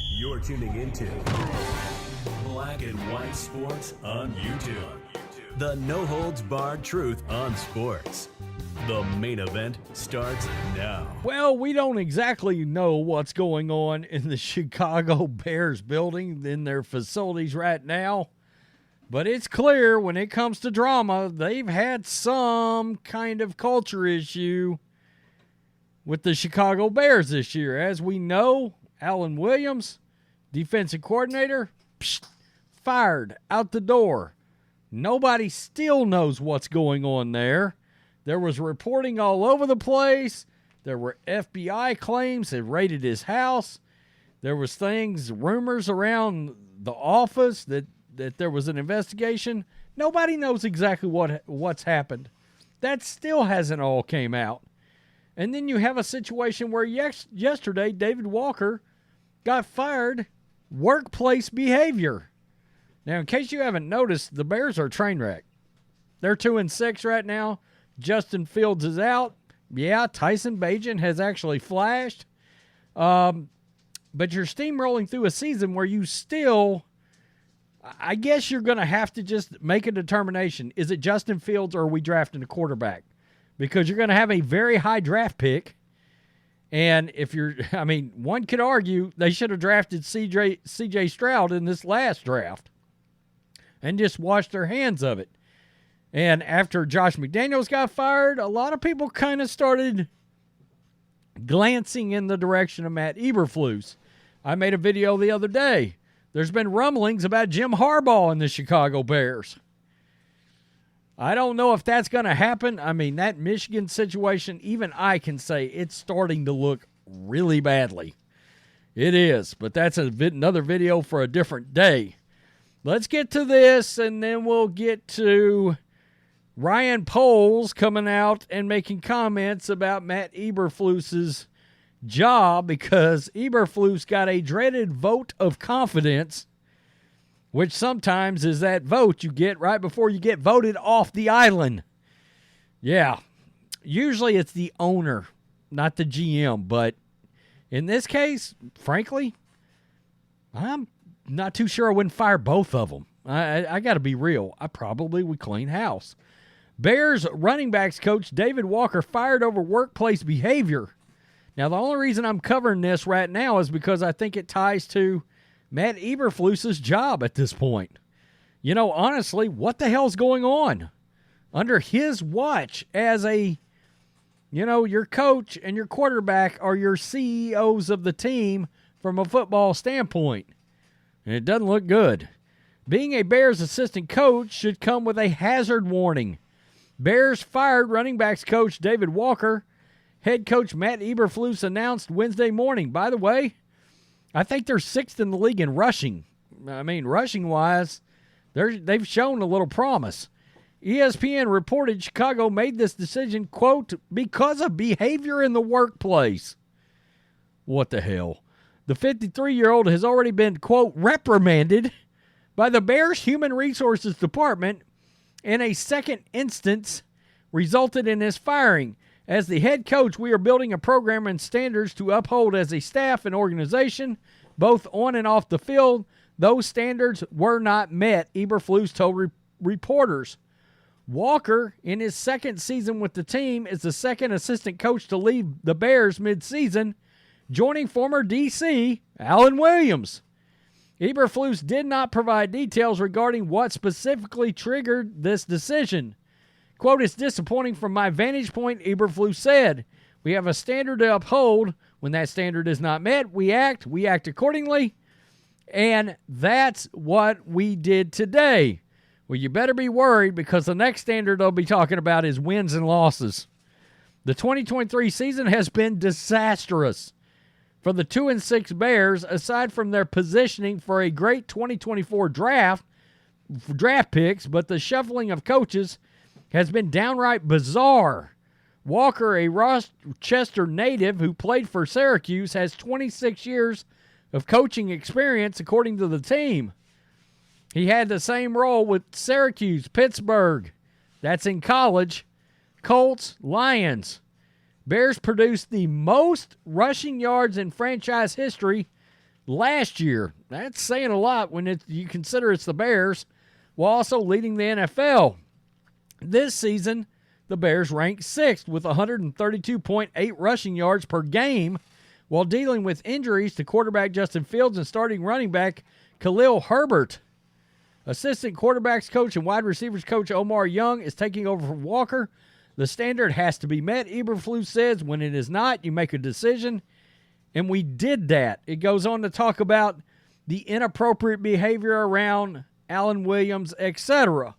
You're tuning into Black and White Sports on YouTube. The no-holds-barred truth on sports. The main event starts now. Well, we don't exactly know what's going on in the Chicago Bears building in their facilities right now, but it's clear when it comes to drama, they've had some kind of culture issue with the Chicago Bears this year. As we know, Alan Williams, defensive coordinator, fired out the door. Nobody still knows what's going on there. There was reporting all over the place. There were FBI claims that raided his house. There was rumors around the office that there was an investigation. Nobody knows exactly what's happened. That still hasn't all came out. And then you have a situation where yesterday David Walker got fired, workplace behavior. Now, in case you haven't noticed, the Bears are a train wreck. They're 2-6 right now. Justin Fields is out. Yeah, Tyson Bagent has actually flashed. But you're steamrolling through a season where you still, I guess you're going to have to just make a determination. Is it Justin Fields or are we drafting a quarterback? Because you're going to have a very high draft pick. And one could argue they should have drafted C.J. Stroud in this last draft and just washed their hands of it. And after Josh McDaniels got fired, a lot of people kind of started glancing in the direction of Matt Eberflus. I made a video the other day. There's been rumblings about Jim Harbaugh and the Chicago Bears. I don't know if that's going to happen. I mean, that Michigan situation, even I can say it's starting to look really badly. It is, but that's another video for a different day. Let's get to this, and then we'll get to Ryan Poles coming out and making comments about Matt Eberflus's job because Eberflus got a dreaded vote of confidence, which sometimes is that vote you get right before you get voted off the island. Yeah, usually it's the owner, not the GM, but in this case, frankly, I'm not too sure I wouldn't fire both of them. I got to be real. I probably would clean house. Bears running backs coach David Walker fired over workplace behavior. Now, the only reason I'm covering this right now is because I think it ties to Matt Eberflus's job at this point. You know, honestly, what the hell's going on? Under his watch as your coach and your quarterback are your CEOs of the team from a football standpoint. And it doesn't look good. Being a Bears assistant coach should come with a hazard warning. Bears fired running backs coach David Walker. Head coach Matt Eberflus announced Wednesday morning. By the way, I think they're 6th in the league in rushing. I mean, rushing-wise, they've shown a little promise. ESPN reported Chicago made this decision, quote, because of behavior in the workplace. What the hell? The 53-year-old has already been, quote, reprimanded by the Bears Human Resources Department, and a second instance resulted in his firing. As the head coach, we are building a program and standards to uphold as a staff and organization, both on and off the field. Those standards were not met, Eberflus told reporters. Walker, in his second season with the team, is the second assistant coach to leave the Bears mid-season, joining former DC Alan Williams. Eberflus did not provide details regarding what specifically triggered this decision. Quote, it's disappointing from my vantage point, Eberflus said. We have a standard to uphold. When that standard is not met, we act accordingly. And that's what we did today. Well, you better be worried because the next standard they'll be talking about is wins and losses. The 2023 season has been disastrous for the 2-6 Bears, aside from their positioning for a great 2024 draft picks, but the shuffling of coaches has been downright bizarre. Walker, a Rochester native who played for Syracuse, has 26 years of coaching experience, according to the team. He had the same role with Syracuse, Pittsburgh, that's in college, Colts, Lions. Bears produced the most rushing yards in franchise history last year. That's saying a lot when you consider it's the Bears, while also leading the NFL. This season, the Bears ranked 6th with 132.8 rushing yards per game, while dealing with injuries to quarterback Justin Fields and starting running back Khalil Herbert. Assistant quarterbacks coach and wide receivers coach Omar Young is taking over from Walker. The standard has to be met. Eberflus says when it is not, you make a decision. And we did that. It goes on to talk about the inappropriate behavior around Alan Williams, etc.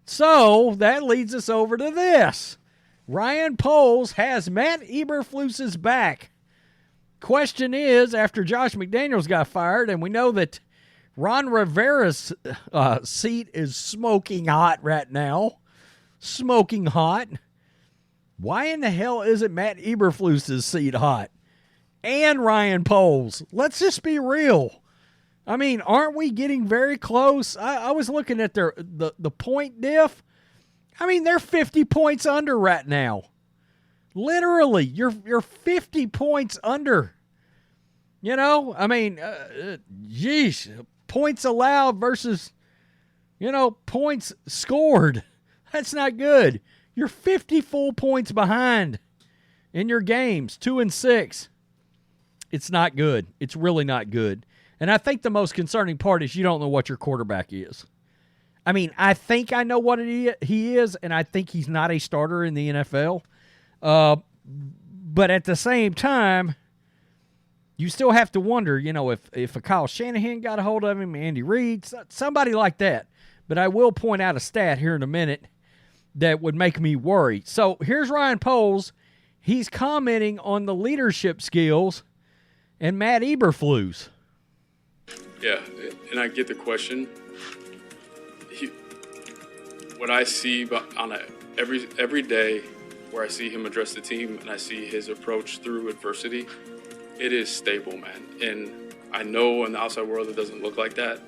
So that leads us over to this. Ryan Poles has Matt Eberflus's back. Question is, after Josh McDaniels got fired, and we know that Ron Rivera's seat is smoking hot right now. Smoking hot. Why in the hell isn't Matt Eberflus's seat hot? And Ryan Poles. Let's just be real. I mean, aren't we getting very close? I was looking at the point diff. I mean, they're 50 points under right now. Literally, you're 50 points under. You know, I mean, geez, points allowed versus, points scored. That's not good. You're 50 full points behind in your games, 2-6. It's not good. It's really not good. And I think the most concerning part is you don't know what your quarterback is. I mean, I think I know what he is, and I think he's not a starter in the NFL. But at the same time, you still have to wonder, if a Kyle Shanahan got a hold of him, Andy Reid, somebody like that. But I will point out a stat here in a minute that would make me worry. So here's Ryan Poles. He's commenting on the leadership skills and Matt Eberflus. Yeah, and I get the question. What I see on every day where I see him address the team and I see his approach through adversity, it is stable, man. And I know in the outside world it doesn't look like that,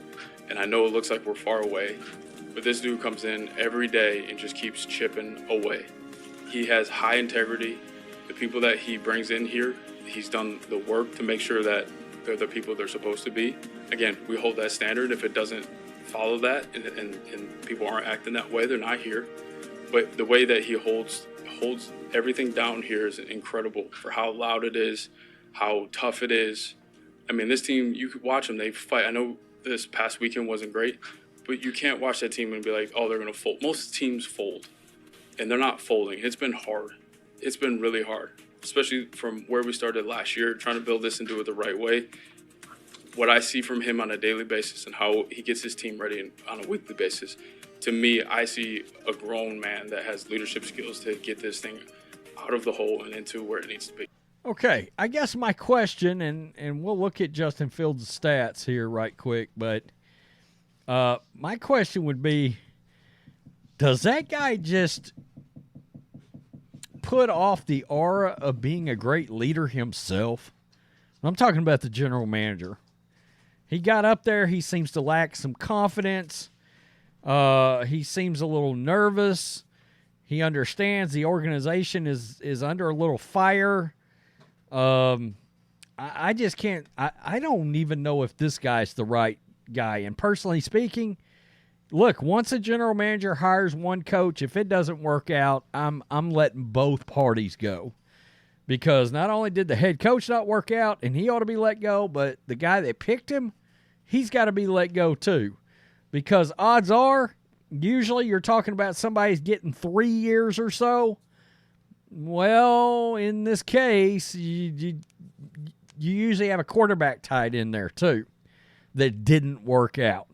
and I know it looks like we're far away, but this dude comes in every day and just keeps chipping away. He has high integrity. The people that he brings in here, he's done the work to make sure that they're the people they're supposed to be. Again, we hold that standard. If it doesn't follow that and people aren't acting that way, they're not here. But the way that he holds everything down here is incredible for how loud it is, how tough it is. I mean, this team, you could watch them, they fight. I know this past weekend wasn't great, but you can't watch that team and be like, oh, they're going to fold. Most teams fold, and they're not folding. It's been hard. It's been really hard, especially from where we started last year, trying to build this and do it the right way. What I see from him on a daily basis and how he gets his team ready on a weekly basis, to me, I see a grown man that has leadership skills to get this thing out of the hole and into where it needs to be. Okay, I guess my question, and we'll look at Justin Fields' stats here right quick, but my question would be, does that guy just put off the aura of being a great leader himself? I'm talking about the general manager. He got up there. He seems to lack some confidence. He seems a little nervous. He understands the organization is under a little fire. I just can't. I don't even know if this guy's the right guy. And personally speaking, look, once a general manager hires one coach, if it doesn't work out, I'm letting both parties go. Because not only did the head coach not work out, and he ought to be let go, but the guy that picked him, he's got to be let go too. Because odds are, usually you're talking about somebody's getting 3 years or so. Well, in this case, you usually have a quarterback tied in there too that didn't work out.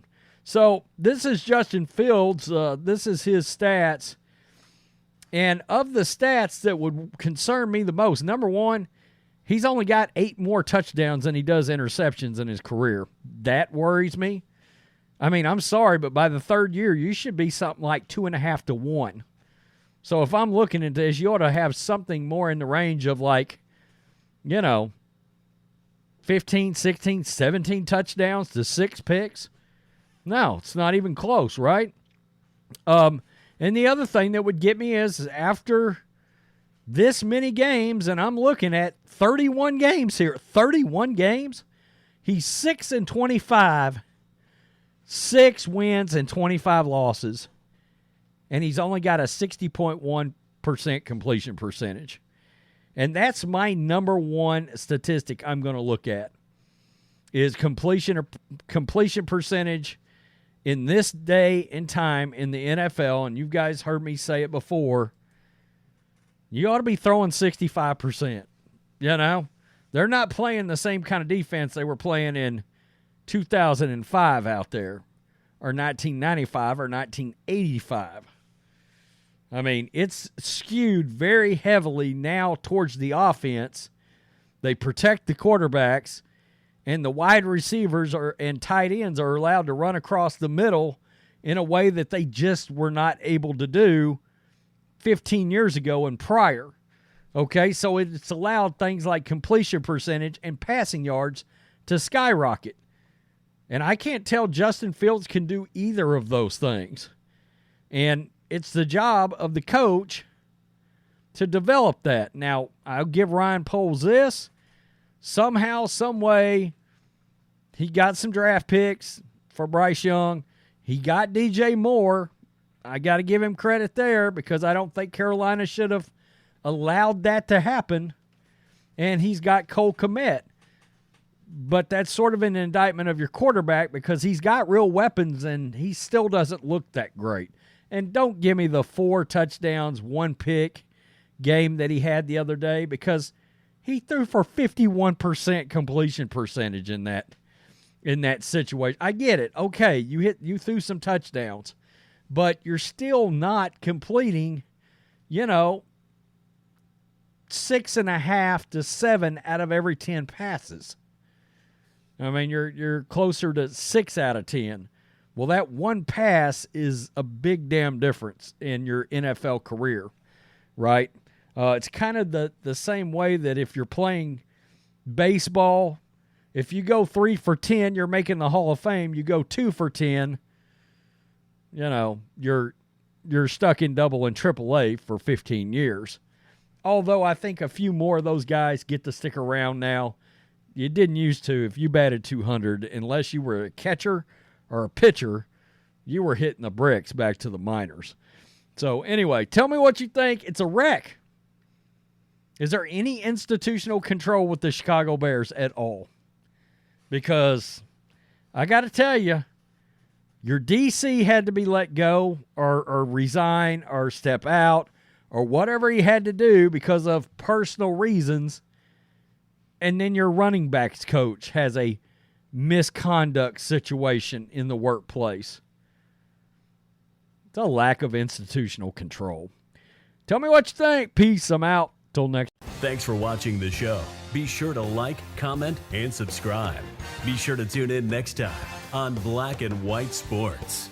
So this is Justin Fields. This is his stats. And of the stats that would concern me the most, number one, he's only got 8 more touchdowns than he does interceptions in his career. That worries me. I mean, I'm sorry, but by the third year, you should be something like 2.5 to 1. So if I'm looking at this, you ought to have something more in the range of 15, 16, 17 touchdowns to 6 picks. No, it's not even close, right? And the other thing that would get me is after this many games, and I'm looking at 31 games here. 31 games. He's 6-25, 6 wins and 25 losses, and he's only got a 60.1% completion percentage. And that's my number one statistic I'm going to look at is completion percentage in this day and time in the NFL. And you guys heard me say it before. You ought to be throwing 65%. You know, they're not playing the same kind of defense they were playing in 2005 out there, or 1995 or 1985. I mean, it's skewed very heavily now towards the offense. They protect the quarterbacks, and the wide receivers and tight ends are allowed to run across the middle in a way that they just were not able to do 15 years ago and prior. Okay, so it's allowed things like completion percentage and passing yards to skyrocket. And I can't tell Justin Fields can do either of those things. And it's the job of the coach to develop that. Now, I'll give Ryan Poles this. Somehow, some way, he got some draft picks for Bryce Young. He got DJ Moore. I got to give him credit there because I don't think Carolina should have allowed that to happen. And he's got Cole Kmet. But that's sort of an indictment of your quarterback because he's got real weapons and he still doesn't look that great. And don't give me the 4 touchdowns, 1 pick game that he had the other day because he threw for 51% completion percentage in that situation. I get it. Okay, you threw some touchdowns, but you're still not completing, 6.5 to 7 out of every 10 passes. I mean, you're closer to 6 out of 10. Well, that one pass is a big damn difference in your NFL career, right? It's kind of the same way that if you're playing baseball, if you go 3 for 10, you're making the Hall of Fame. You go 2 for 10, you're stuck in double and triple A for 15 years. Although I think a few more of those guys get to stick around now. You didn't used to. If you batted 200, unless you were a catcher or a pitcher, you were hitting the bricks back to the minors. So anyway, tell me what you think. It's a wreck. Is there any institutional control with the Chicago Bears at all? Because I got to tell you, your DC had to be let go or resign or step out or whatever he had to do because of personal reasons. And then your running backs coach has a misconduct situation in the workplace. It's a lack of institutional control. Tell me what you think. Peace. I'm out. Till next. Thanks for watching the show. Be sure to like, comment, and subscribe. Be sure to tune in next time on Black and White Sports.